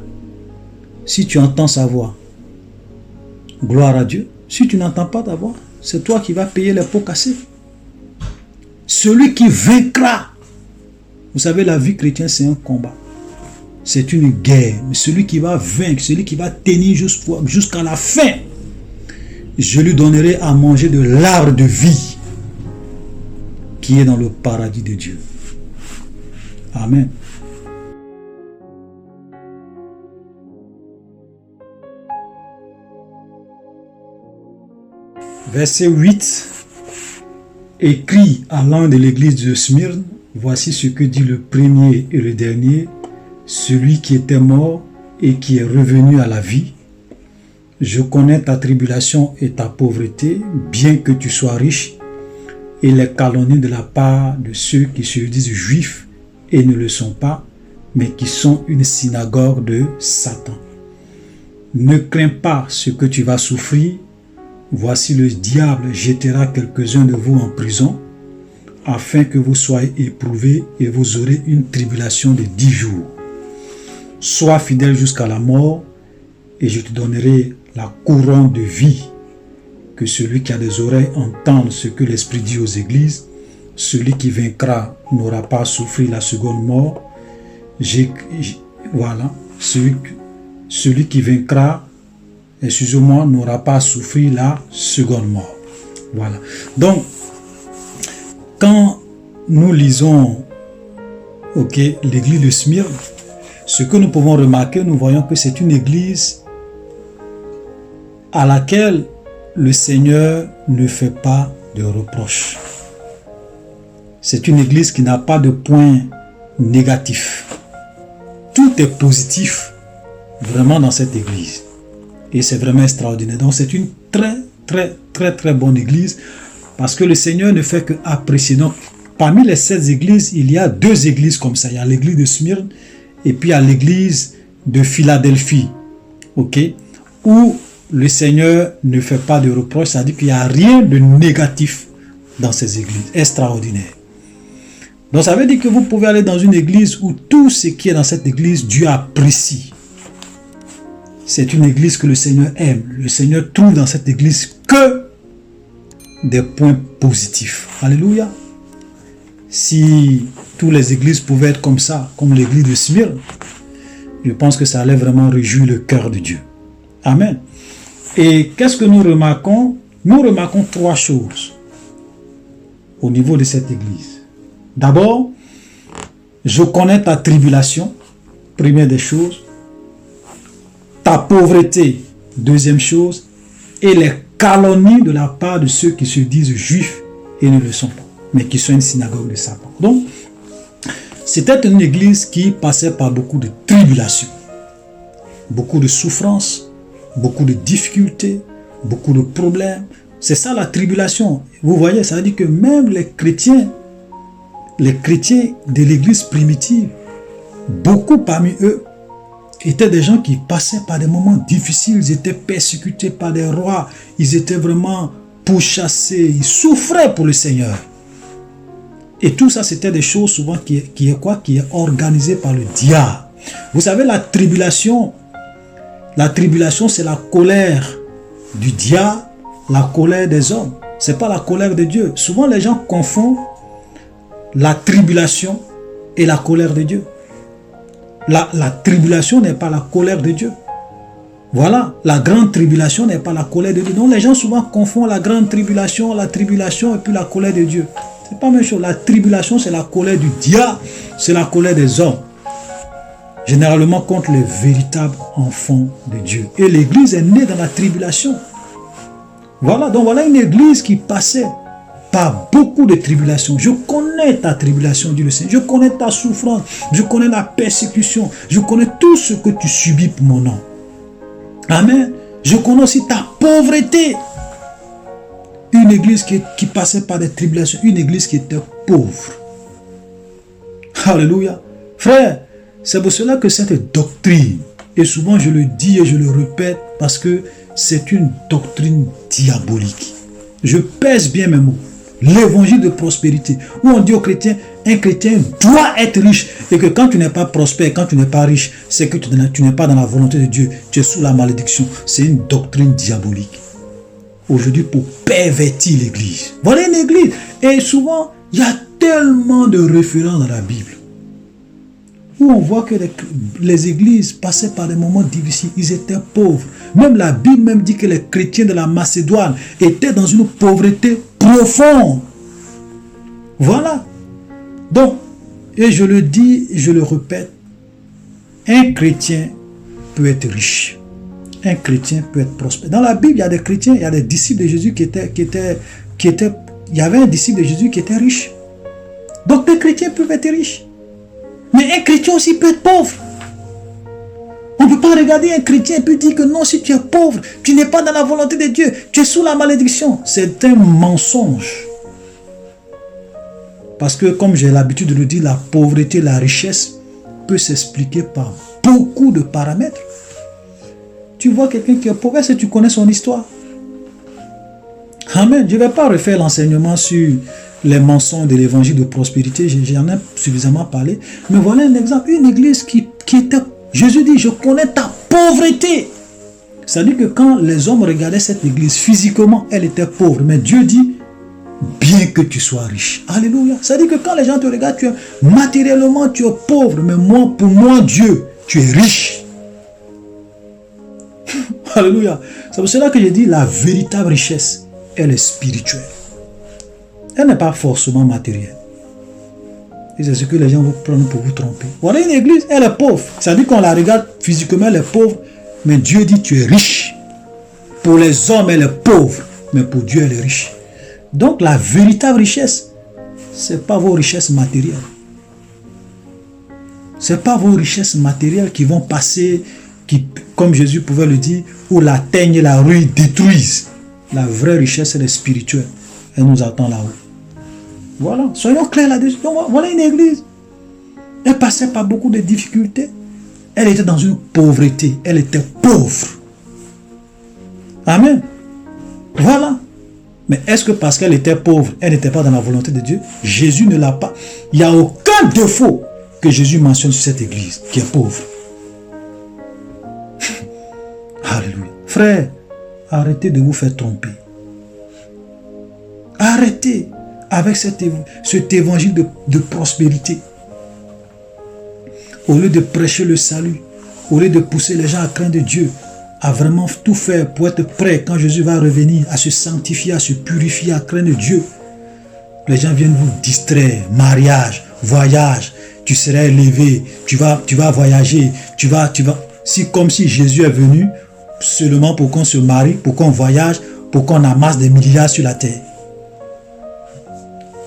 Si tu entends sa voix, gloire à Dieu. Si tu n'entends pas ta voix, c'est toi qui vas payer les pots cassés. Celui qui vaincra. Vous savez, la vie chrétienne, c'est un combat. C'est une guerre. Mais celui qui va vaincre, celui qui va tenir jusqu'à la fin, je lui donnerai à manger de l'arbre de vie qui est dans le paradis de Dieu. Amen. Verset 8. Écrit à l'ange de l'église de Smyrne, voici ce que dit le premier et le dernier, celui qui était mort et qui est revenu à la vie. Je connais ta tribulation et ta pauvreté, bien que tu sois riche, et les calomnies de la part de ceux qui se disent juifs et ne le sont pas, mais qui sont une synagogue de Satan. Ne crains pas ce que tu vas souffrir. Voici le diable jettera quelques-uns de vous en prison, afin que vous soyez éprouvés et vous aurez une tribulation de 10 jours. Sois fidèle jusqu'à la mort, et je te donnerai la couronne de vie. Que celui qui a des oreilles entende ce que l'Esprit dit aux églises. Celui qui vaincra n'aura pas à souffrir la seconde mort. Voilà, celui qui vaincra, excusez-moi, n'aura pas à souffrir la seconde mort. Voilà. Donc, quand nous lisons l'église de Smyrne, ce que nous pouvons remarquer, nous voyons que c'est une église à laquelle le Seigneur ne fait pas de reproches. C'est une église qui n'a pas de point négatif. Tout est positif vraiment dans cette église. Et c'est vraiment extraordinaire. Donc c'est une très bonne église parce que le Seigneur ne fait qu'apprécier. Donc parmi les 7 églises, il y a 2 églises comme ça. Il y a l'église de Smyrne et puis il y a l'église de Philadelphie. Où le Seigneur ne fait pas de reproches, c'est-à-dire qu'il n'y a rien de négatif dans ces églises. Extraordinaire. Donc ça veut dire que vous pouvez aller dans une église où tout ce qui est dans cette église, Dieu apprécie. C'est une église que le Seigneur aime. Le Seigneur trouve dans cette église que des points positifs. Alléluia. Si toutes les églises pouvaient être comme ça, comme l'église de Smyrne, je pense que ça allait vraiment réjouir le cœur de Dieu. Amen. Et qu'est-ce que nous remarquons? Nous remarquons 3 choses au niveau de cette église. D'abord, je connais ta tribulation, première des choses. Ta pauvreté, deuxième chose, et les calomnies de la part de ceux qui se disent juifs et ne le sont pas, mais qui sont une synagogue de Satan. Donc, c'était une église qui passait par beaucoup de tribulations, beaucoup de souffrances, beaucoup de difficultés, beaucoup de problèmes. C'est ça la tribulation. Vous voyez, ça veut dire que même les chrétiens de l'église primitive, beaucoup parmi eux, étaient des gens qui passaient par des moments difficiles, ils étaient persécutés par des rois, ils étaient vraiment pourchassés, ils souffraient pour le Seigneur. Et tout ça, c'était des choses souvent qui est organisé par le diable. Vous savez, la tribulation, c'est la colère du diable, la colère des hommes. Ce n'est pas la colère de Dieu. Souvent, les gens confondent la tribulation et la colère de Dieu. La tribulation n'est pas la colère de Dieu. Voilà, la grande tribulation n'est pas la colère de Dieu. Donc les gens souvent confondent la grande tribulation et puis la colère de Dieu. C'est pas la même chose. La tribulation, c'est la colère du diable, c'est la colère des hommes. Généralement contre les véritables enfants de Dieu. Et l'église est née dans la tribulation. Voilà, donc voilà une église qui passait par beaucoup de tribulations. Je connais ta tribulation, dit le Seigneur. Je connais ta souffrance. Je connais la persécution. Je connais tout ce que tu subis pour mon nom. Amen. Je connais aussi ta pauvreté. Une église qui passait par des tribulations. Une église qui était pauvre. Alléluia. Frère, c'est pour cela que cette doctrine, et souvent je le dis et je le répète, parce que c'est une doctrine diabolique. Je pèse bien mes mots. L'évangile de prospérité, où on dit aux chrétiens, un chrétien doit être riche, et que quand tu n'es pas prospère, quand tu n'es pas riche, c'est que tu n'es pas dans la volonté de Dieu, tu es sous la malédiction. C'est une doctrine diabolique. Aujourd'hui, pour pervertir l'église. Voilà une église. Et souvent, il y a tellement de références dans la Bible, où on voit que les églises passaient par des moments difficiles, ils étaient pauvres. Même la Bible même dit que les chrétiens de la Macédoine étaient dans une pauvreté profonde. Voilà. Donc, et je le dis, je le répète, un chrétien peut être riche. Un chrétien peut être prospère. Dans la Bible, il y a des chrétiens, il y a des disciples de Jésus qui étaient il y avait un disciple de Jésus qui était riche. Donc, les chrétiens peuvent être riches. Mais un chrétien aussi peut être pauvre. On ne peut pas regarder un chrétien et puis dire que non, si tu es pauvre, tu n'es pas dans la volonté de Dieu, tu es sous la malédiction. C'est un mensonge. Parce que, comme j'ai l'habitude de le dire, la pauvreté, la richesse peut s'expliquer par beaucoup de paramètres. Tu vois quelqu'un qui est pauvre, est-ce que tu connais son histoire? Amen. Je ne vais pas refaire l'enseignement sur les mensonges de l'évangile de prospérité, j'en ai suffisamment parlé. Mais voilà un exemple, une église qui était... Jésus dit, je connais ta pauvreté. C'est-à-dire que quand les hommes regardaient cette église, physiquement, elle était pauvre. Mais Dieu dit, bien que tu sois riche. Alléluia. C'est-à-dire que quand les gens te regardent, matériellement, tu es pauvre. Mais moi, pour moi, Dieu, tu es riche. Alléluia. C'est pour cela que j'ai dit, la véritable richesse, elle est spirituelle. Elle n'est pas forcément matérielle. Et c'est ce que les gens vous prennent pour vous tromper. Voilà une église, elle est pauvre. C'est-à-dire qu'on la regarde physiquement, elle est pauvre. Mais Dieu dit, tu es riche. Pour les hommes, elle est pauvre. Mais pour Dieu, elle est riche. Donc la véritable richesse, ce n'est pas vos richesses matérielles. Ce n'est pas vos richesses matérielles qui vont passer, qui, comme Jésus pouvait le dire, où la teigne et la ruine détruisent. La vraie richesse, elle est spirituelle. Elle nous attend là-haut. Voilà, soyons clairs là-dessus. Voilà une église. Elle passait par beaucoup de difficultés. Elle était dans une pauvreté. Elle était pauvre. Amen. Voilà. Mais est-ce que parce qu'elle était pauvre, elle n'était pas dans la volonté de Dieu? Jésus ne l'a pas. Il n'y a aucun défaut que Jésus mentionne sur cette église qui est pauvre. Alléluia. Frère, arrêtez de vous faire tromper. Arrêtez avec cet évangile de prospérité. Au lieu de prêcher le salut, au lieu de pousser les gens à craindre Dieu, à vraiment tout faire pour être prêt quand Jésus va revenir, à se sanctifier, à se purifier, à craindre Dieu, les gens viennent vous distraire. Mariage, voyage, tu seras élevé, tu vas voyager, tu vas. C'est comme si Jésus est venu seulement pour qu'on se marie, pour qu'on voyage, pour qu'on amasse des milliards sur la terre.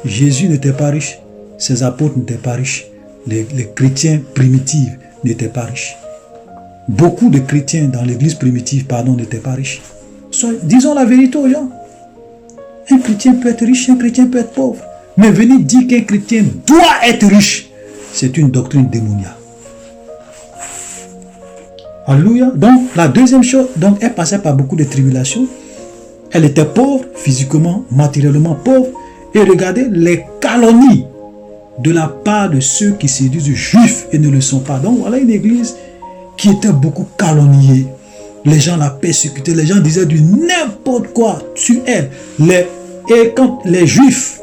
Jésus n'était pas riche, ses apôtres n'étaient pas riches, les chrétiens primitifs n'étaient pas riches. Beaucoup de chrétiens dans l'église primitive, n'étaient pas riches. Disons la vérité aux gens. Un chrétien peut être riche, un chrétien peut être pauvre. Mais venir dire qu'un chrétien doit être riche, c'est une doctrine démoniaque. Alléluia. Donc, la deuxième chose, donc, elle passait par beaucoup de tribulations. Elle était pauvre, physiquement, matériellement pauvre. Et regardez les calomnies de la part de ceux qui se disent juifs et ne le sont pas. Donc voilà une église qui était beaucoup calomniée. Les gens la persécutaient, les gens disaient du n'importe quoi sur elle. Et quand les juifs,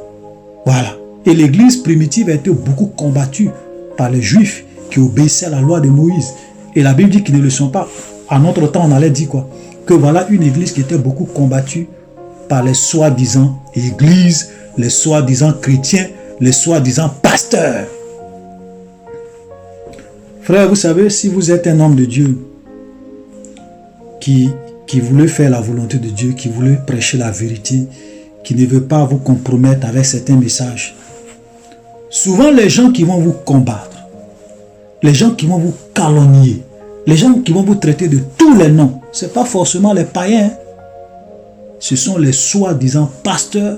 voilà. Et l'église primitive a été beaucoup combattue par les juifs qui obéissaient à la loi de Moïse. Et la Bible dit qu'ils ne le sont pas. À notre temps, on allait dire quoi? Que voilà une église qui était beaucoup combattue par les soi-disant églises les soi-disant chrétiens, les soi-disant pasteurs. Frère, vous savez, si vous êtes un homme de Dieu qui voulait faire la volonté de Dieu, qui voulait prêcher la vérité, qui ne veut pas vous compromettre avec certains messages, souvent les gens qui vont vous combattre, les gens qui vont vous calomnier, les gens qui vont vous traiter de tous les noms, ce n'est pas forcément les païens. Ce sont les soi-disant pasteurs,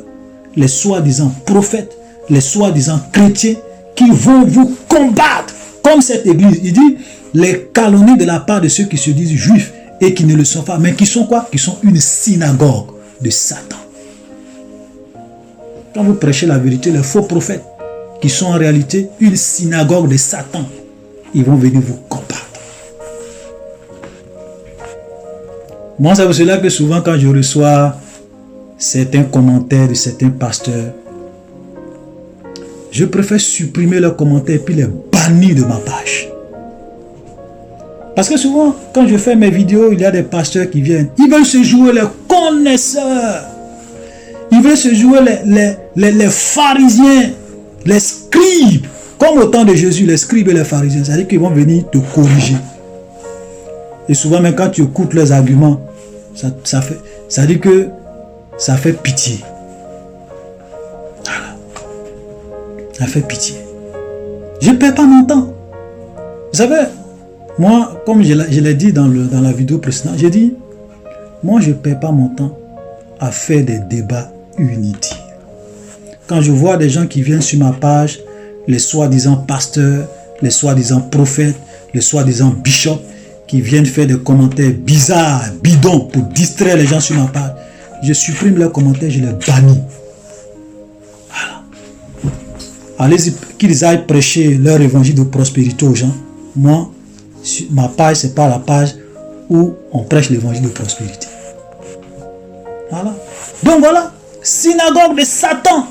les soi-disant prophètes, les soi-disant chrétiens qui vont vous combattre. Comme cette église, il dit les calomnies de la part de ceux qui se disent juifs et qui ne le sont pas, mais qui sont quoi? Qui sont une synagogue de Satan. Quand vous prêchez la vérité, les faux prophètes, qui sont en réalité une synagogue de Satan, ils vont venir vous combattre. Moi, c'est pour cela que souvent quand je reçois certains commentaires de certains pasteurs, je préfère supprimer leurs commentaires et puis les bannir de ma page. Parce que souvent, quand je fais mes vidéos, il y a des pasteurs qui viennent. Ils veulent se jouer les connaisseurs. Ils veulent se jouer les pharisiens, les scribes. Comme au temps de Jésus, les scribes et les pharisiens. C'est-à-dire qu'ils vont venir te corriger. Et souvent, même quand tu écoutes leurs arguments, ça dit que ça fait pitié. Voilà. Ça fait pitié. Je ne perds pas mon temps. Vous savez, moi, comme je l'ai dit dans la vidéo précédente, j'ai dit, moi, je ne perds pas mon temps à faire des débats inutiles. Quand je vois des gens qui viennent sur ma page, les soi-disant pasteurs, les soi-disant prophètes, les soi-disant bishops, qui viennent faire des commentaires bizarres, bidons, pour distraire les gens sur ma page, je supprime leurs commentaires, je les bannis. Voilà. Allez-y, qu'ils aillent prêcher leur évangile de prospérité aux gens. Moi, ma page, ce n'est pas la page où on prêche l'évangile de prospérité. Voilà. Donc voilà, synagogue de Satan.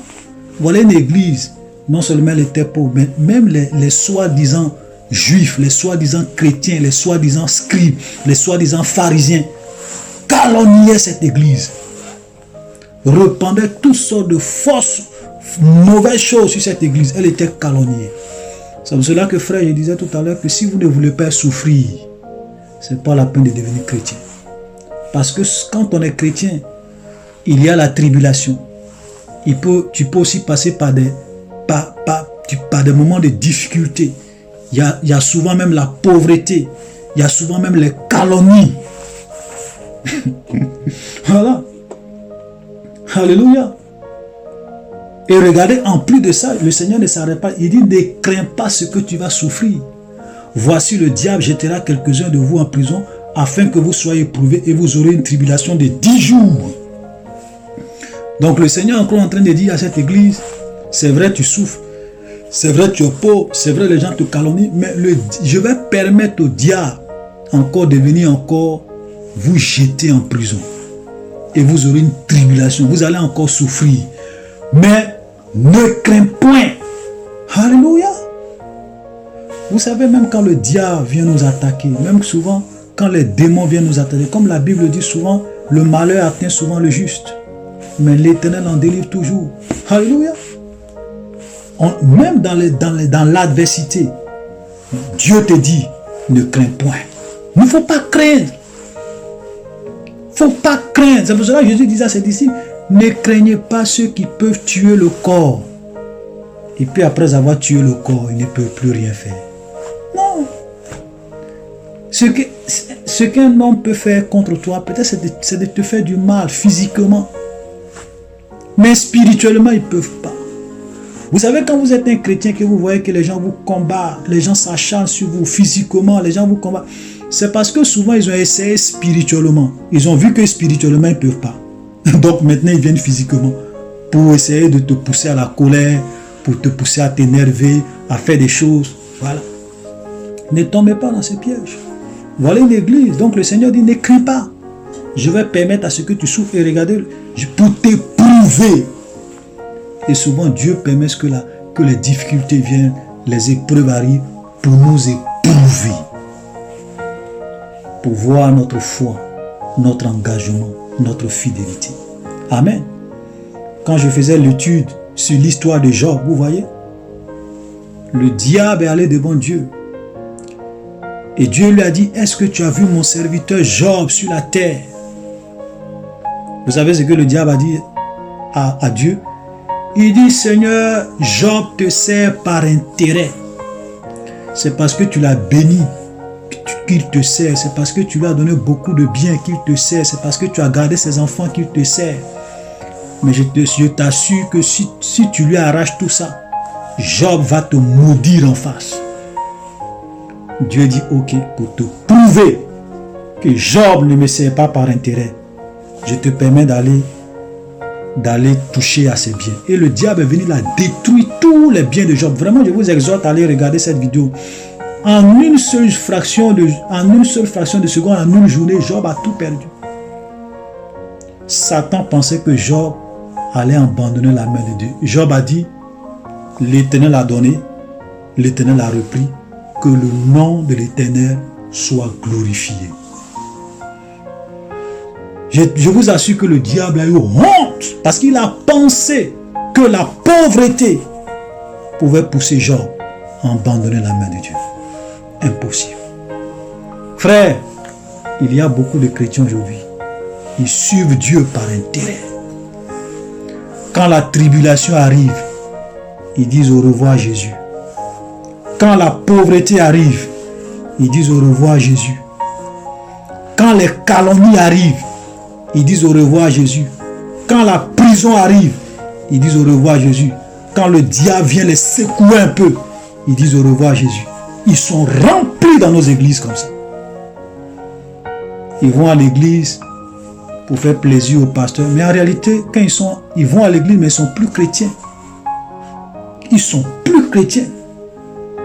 Voilà une église. Non seulement elle était pauvre, mais même les soi-disant juifs, les soi-disant chrétiens, les soi-disant scribes, les soi-disant pharisiens calomniaient cette église. Répandaient toutes sortes de fausses, mauvaises choses sur cette église. Elle était calomniée. C'est pour cela que frère, je disais tout à l'heure que si vous ne voulez pas souffrir, ce n'est pas la peine de devenir chrétien. Parce que quand on est chrétien, il y a la tribulation. Tu peux aussi passer par des moments de difficulté. Il y a souvent même la pauvreté. Il y a souvent même les calomnies. Voilà. Alléluia. Et regardez, en plus de ça, le Seigneur ne s'arrête pas. Il dit, ne crains pas ce que tu vas souffrir. Voici le diable jettera quelques-uns de vous en prison afin que vous soyez éprouvés et vous aurez une tribulation de 10 jours. Donc le Seigneur est encore en train de dire à cette église, c'est vrai tu souffres, c'est vrai tu es pauvre, c'est vrai les gens te calomnient, mais je vais permettre au diable encore de venir encore vous jeter en prison. Et vous aurez une tribulation, vous allez encore souffrir. Mais ne crains point. Alléluia. Vous savez, même quand le diable vient nous attaquer, même souvent quand les démons viennent nous attaquer, comme la Bible dit souvent, le malheur atteint souvent le juste. Mais l'Éternel en délivre toujours. Alléluia. Même dans l'adversité, Dieu te dit, ne crains point. Il ne faut pas craindre. Il ne faut pas craindre. C'est pour cela que Jésus disait à ses disciples, ne craignez pas ceux qui peuvent tuer le corps. Et puis après avoir tué le corps, ils ne peuvent plus rien faire. Non. Ce qu'un homme peut faire contre toi, peut-être c'est de te faire du mal physiquement. Mais spirituellement, ils ne peuvent pas. Vous savez, quand vous êtes un chrétien, que vous voyez que les gens vous combattent, les gens s'acharnent sur vous physiquement, les gens vous combattent, c'est parce que souvent ils ont essayé spirituellement. Ils ont vu que spirituellement, ils ne peuvent pas. Donc maintenant, ils viennent physiquement pour essayer de te pousser à la colère, pour te pousser à t'énerver, à faire des choses. Voilà. Ne tombez pas dans ces pièges. Voilà une église. Donc le Seigneur dit, ne crains pas. Je vais permettre à ce que tu souffres et regardez, pour t'éprouver. Et souvent, Dieu permet que les difficultés viennent, les épreuves arrivent pour nous éprouver. Pour voir notre foi, notre engagement, notre fidélité. Amen. quand je faisais l'étude sur l'histoire de Job, vous voyez, le diable est allé devant Dieu. Et Dieu lui a dit, est-ce que tu as vu mon serviteur Job sur la terre? Vous savez ce que le diable a dit à Dieu? Il dit, Seigneur, Job te sert par intérêt. C'est parce que tu l'as béni qu'il te sert. C'est parce que tu lui as donné beaucoup de biens qu'il te sert. C'est parce que tu as gardé ses enfants qu'il te sert. Mais je t'assure que si tu lui arraches tout ça, Job va te maudire en face. Dieu dit, ok, pour te prouver que Job ne me sert pas par intérêt, je te permets d'aller toucher à ses biens. Et le diable est venu là détruire tous les biens de Job. Vraiment, je vous exhorte à aller regarder cette vidéo. En une seule fraction de seconde, en une journée, Job a tout perdu. Satan pensait que Job allait abandonner la main de Dieu. Job a dit, l'Éternel a donné, l'Éternel a repris, que le nom de l'Éternel soit glorifié. Je vous assure que le diable a eu honte parce qu'il a pensé que la pauvreté pouvait pousser Job à abandonner la main de Dieu. Impossible. Frère, il y a beaucoup de chrétiens aujourd'hui. Ils suivent Dieu par intérêt. Quand la tribulation arrive, ils disent au revoir à Jésus. Quand la pauvreté arrive, ils disent au revoir à Jésus. Quand les calomnies arrivent, ils disent au revoir à Jésus. Quand la prison arrive, ils disent au revoir à Jésus. Quand le diable vient les secouer un peu, ils disent au revoir à Jésus. Ils sont remplis dans nos églises comme ça. Ils vont à l'église pour faire plaisir au pasteur. Mais en réalité, quand ils vont à l'église, mais ils ne sont plus chrétiens. Ils sont plus chrétiens.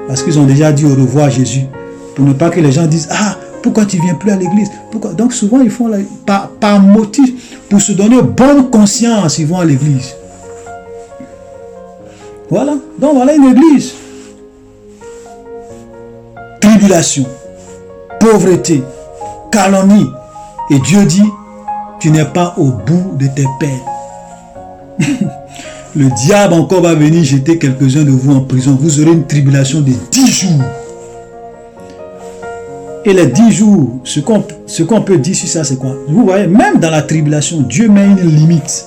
Parce qu'ils ont déjà dit au revoir à Jésus. Pour ne pas que les gens disent, ah, pourquoi tu ne viens plus à l'église? Pourquoi? Donc souvent, ils font par motif, pour se donner bonne conscience, ils vont à l'église. Voilà. Donc voilà une église. Tribulation, pauvreté, calomnie. Et Dieu dit, tu n'es pas au bout de tes peines. Le diable encore va venir jeter quelques-uns de vous en prison. Vous aurez une tribulation de 10 jours. Et les 10 jours, ce qu'on peut dire sur ça, c'est quoi? Vous voyez, même dans la tribulation, Dieu met une limite.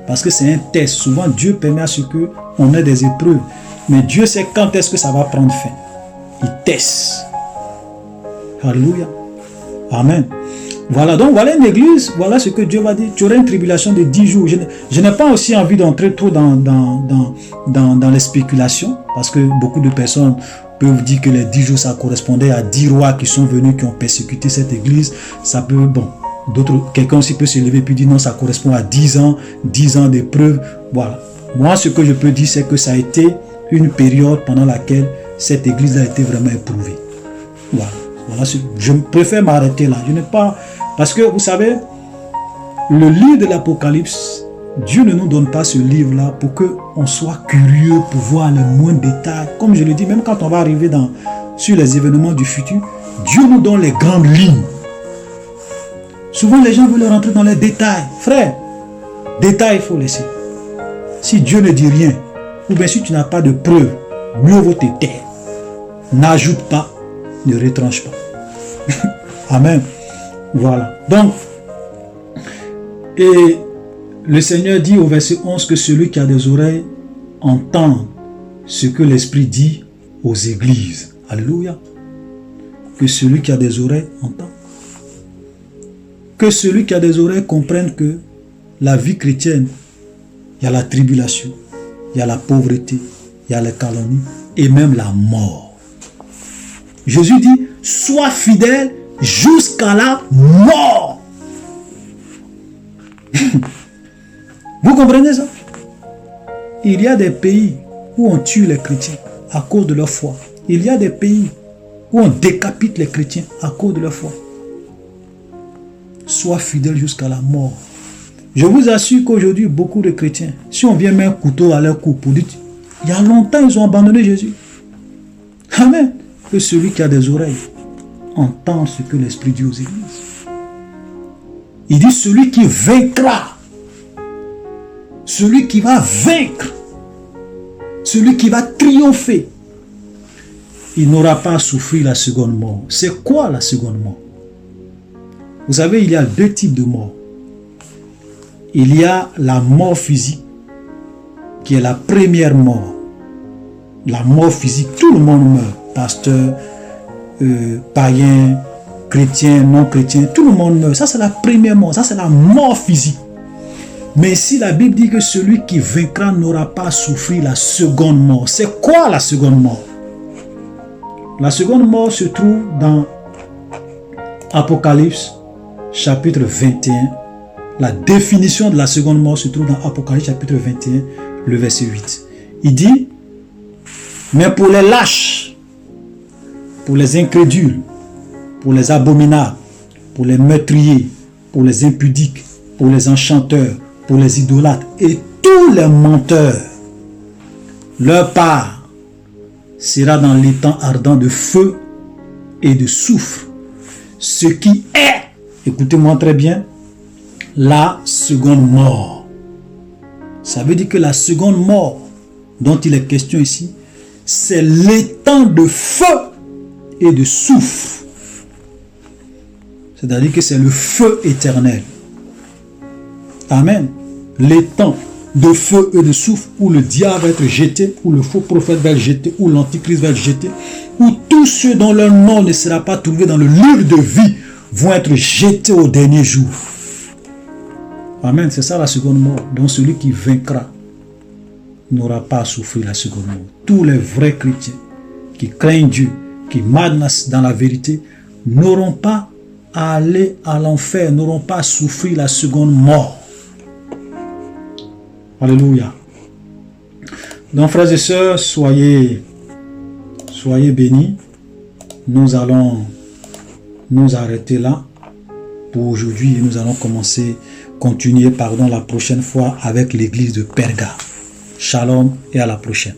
Parce que c'est un test. Souvent, Dieu permet à ce qu'on ait des épreuves. Mais Dieu sait quand est-ce que ça va prendre fin. Il teste. Alléluia. Amen. Voilà, donc voilà une église, voilà ce que Dieu va dire. Tu auras une tribulation de 10 jours. Je n'ai pas aussi envie d'entrer trop dans les spéculations, parce que beaucoup de personnes peuvent dire que les 10 jours, ça correspondait à 10 rois qui sont venus, qui ont persécuté cette église. Ça peut, bon, quelqu'un aussi peut se lever et puis dire non, ça correspond à 10 ans d'épreuve. Voilà. Moi, ce que je peux dire, c'est que ça a été une période pendant laquelle cette église a été vraiment éprouvée. Voilà. Voilà, je préfère m'arrêter là. Je n'ai pas... Parce que, vous savez, le livre de l'Apocalypse, Dieu ne nous donne pas ce livre-là pour qu'on soit curieux, pour voir les moindres détails. Comme je le dis, même quand on va arriver sur les événements du futur, Dieu nous donne les grandes lignes. Souvent, les gens veulent rentrer dans les détails. Frère, détails, il faut laisser. Si Dieu ne dit rien, ou bien si tu n'as pas de preuves, mieux vaut te taire. N'ajoute pas, ne retranche pas. Amen. Voilà. Donc, et le Seigneur dit au verset 11 que celui qui a des oreilles entende ce que l'Esprit dit aux églises. Alléluia. Que celui qui a des oreilles entend. Que celui qui a des oreilles comprenne que la vie chrétienne, il y a la tribulation, il y a la pauvreté, il y a la calomnie et même la mort. Jésus dit, sois fidèle jusqu'à la mort. Vous comprenez ça? Il y a des pays où on tue les chrétiens à cause de leur foi. Il y a des pays où on décapite les chrétiens à cause de leur foi. Sois fidèle jusqu'à la mort. Je vous assure qu'aujourd'hui, beaucoup de chrétiens, si on vient mettre un couteau à leur cou pour dire, il y a longtemps, ils ont abandonné Jésus. Amen. Que celui qui a des oreilles entende ce que l'Esprit dit aux églises. Il dit celui qui vaincra celui qui va vaincre, celui qui va triompher, il n'aura pas à souffrir la seconde mort. C'est quoi la seconde mort? Vous savez, il y a deux types de mort. Il y a la mort physique, qui est la première mort. La mort physique, tout le monde meurt. Pasteur, païen, chrétien, non chrétien, tout le monde meurt. Ça, c'est la première mort. Ça, c'est la mort physique. Mais si la Bible dit que celui qui vaincra n'aura pas à souffrir la seconde mort, c'est quoi la seconde mort? La seconde mort se trouve dans Apocalypse, chapitre 21. La définition de la seconde mort se trouve dans Apocalypse, chapitre 21, le verset 8. Il dit, mais pour les lâches, pour les incrédules, pour les abominables, pour les meurtriers, pour les impudiques, pour les enchanteurs, pour les idolâtres et tous les menteurs, leur part sera dans l'étang ardent de feu et de soufre, ce qui est, écoutez-moi très bien, la seconde mort. Ça veut dire que la seconde mort dont il est question ici, c'est l'étang de feu et de soufre. C'est-à-dire que c'est le feu éternel. Amen. L'étang de feu et de soufre où le diable va être jeté, où le faux prophète va être jeté, où l'antichrist va être jeté, où tous ceux dont leur nom ne sera pas trouvé dans le livre de vie vont être jetés au dernier jour. Amen. C'est ça la seconde mort. Donc celui qui vaincra n'aura pas à souffrir la seconde mort. Tous les vrais chrétiens qui craignent Dieu, qui marchent dans la vérité, n'auront pas à aller à l'enfer, n'auront pas à souffrir la seconde mort. Alléluia. Donc frères et sœurs, soyez bénis. Nous allons nous arrêter là pour aujourd'hui. Nous allons continuer la prochaine fois avec l'église de Perga. Shalom et à la prochaine.